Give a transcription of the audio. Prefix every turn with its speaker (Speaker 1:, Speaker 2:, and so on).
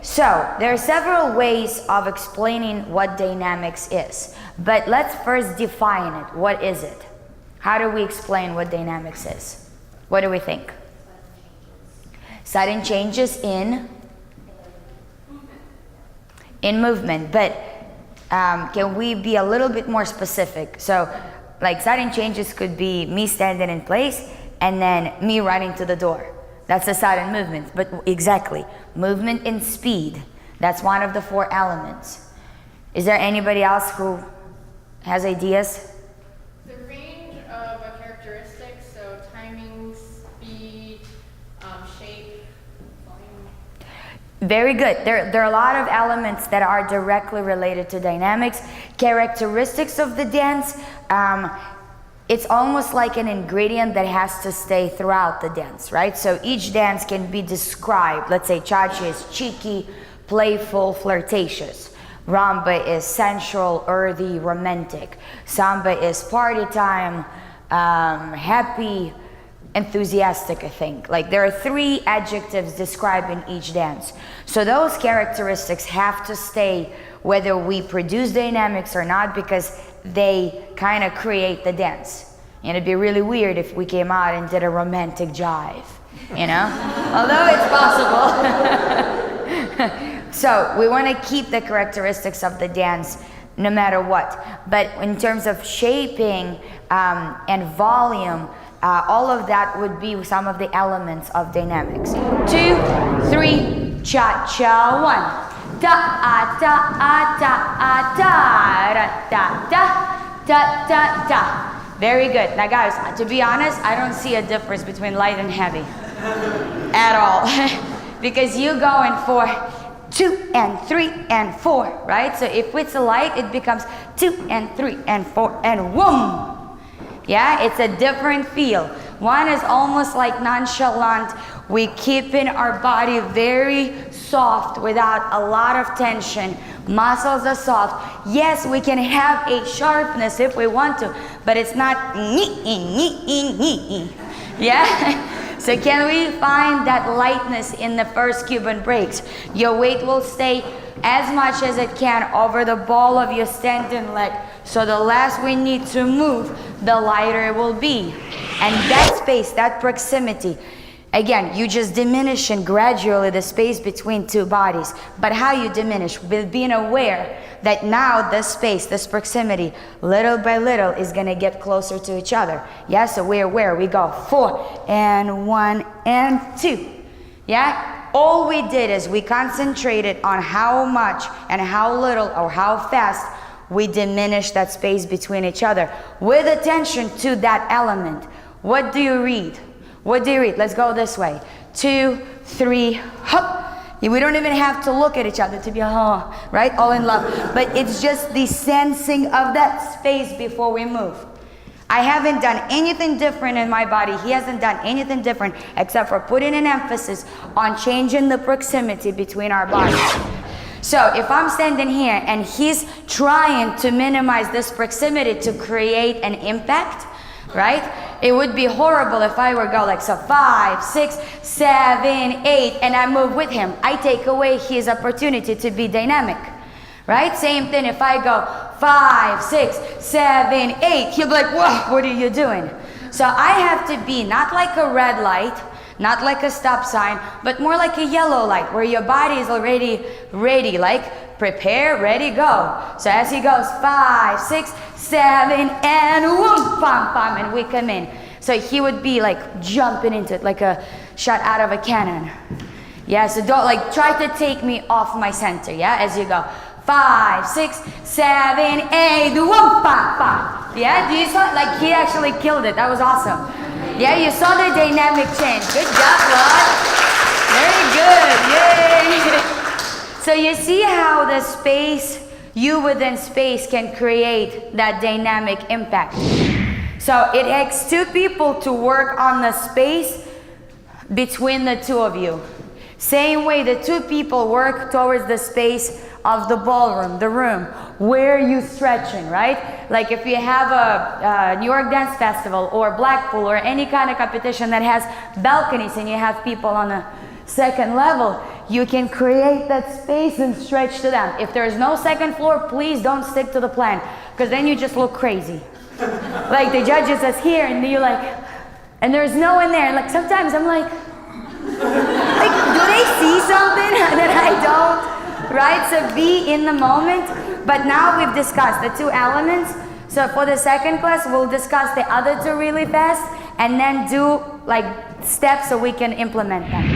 Speaker 1: So there are several ways of explaining what dynamics is, but let's first define it. What is it? How do we explain what dynamics is? What do we think? Sudden changes in movement, but can we be a little bit more specific? So like sudden changes could be me standing in place and then me running to the door. That's a sudden movement, but exactly. Movement and speed, that's one of the 4 elements. Is there anybody else who has ideas?
Speaker 2: The range of a characteristic, so timing, speed, shape, volume.
Speaker 1: Very good. There are a lot of elements that are directly related to dynamics. Characteristics of the dance, it's almost like an ingredient that has to stay throughout the dance, right? So each dance can be described. Let's say cha-cha is cheeky, playful, flirtatious. Rumba is sensual, earthy, romantic. Samba is party time, happy, enthusiastic, I think. Like there are 3 adjectives describing each dance. So those characteristics have to stay whether we produce dynamics or not, because they kind of create the dance. And it'd be really weird if we came out and did a romantic jive, you know? Although it's possible. So we want to keep the characteristics of the dance no matter what. But in terms of shaping and volume, all of that would be some of the elements of dynamics. 2, 3, cha-cha, 1. Ta ta ta ta ra ta ta ta ta ta. Very good. Now guys, to be honest, I don't see a difference between light and heavy at all. Because you go in for 2 and 3 and 4, right? So if it's a light, it becomes 2 and 3 and 4 and whoom. Yeah, it's a different feel. One is almost like nonchalant. We keep in our body very soft without a lot of tension. Muscles are soft. Yes, we can have a sharpness if we want to, but it's not yeah? So can we find that lightness in the first Cuban breaks? Your weight will stay as much as it can over the ball of your standing leg. So the less we need to move, the lighter it will be. And that space, that proximity, again, you just diminishing gradually the space between 2 bodies. But how you diminish? With being aware that now this space, this proximity, little by little is going to get closer to each other. Yeah, so we're aware. We go 4 and 1 and 2. Yeah, all we did is we concentrated on how much and how little or how fast we diminish that space between each other with attention to that element. What do you read? What do you read? Let's go this way. 2, 3, hop. We don't even have to look at each other to be, right? All in love. But it's just the sensing of that space before we move. I haven't done anything different in my body. He hasn't done anything different except for putting an emphasis on changing the proximity between our bodies. So if I'm standing here and he's trying to minimize this proximity to create an impact, right? It would be horrible if I were go like, so 5, 6, 7, 8, and I move with him. I take away his opportunity to be dynamic, right? Same thing if I go 5, 6, 7, 8, he'll be like, whoa, what are you doing? So I have to be not like a red light, not like a stop sign, but more like a yellow light where your body is already ready, like prepare, ready, go. So as he goes 5, 6, 7, and whoom, pam, pam, and we come in. So he would be like jumping into it like a shot out of a cannon. Yeah, so don't like try to take me off my center, yeah, as you go. 5, 6, 7, 8, whoom, pam, pam. Yeah, do you saw like he actually killed it. That was awesome. Yeah, you saw the dynamic change. Good job, Rod. Very good. Yay. So you see how the space, you within space, can create that dynamic impact. So it takes 2 people to work on the space between the 2 of you. Same way the 2 people work towards the space of the ballroom, the room, where you stretching, right? Like if you have a New York Dance Festival or Blackpool or any kind of competition that has balconies and you have people on the 2nd level, you can create that space and stretch to them. If there is no second floor, please don't stick to the plan, because then you just look crazy. Like the judges is here and you're like, and there's no one there. Like sometimes I'm like do they see something that I don't? Right? So be in the moment. But now we've discussed the two elements. So for the second class, we'll discuss the other two really fast and then do like steps so we can implement them.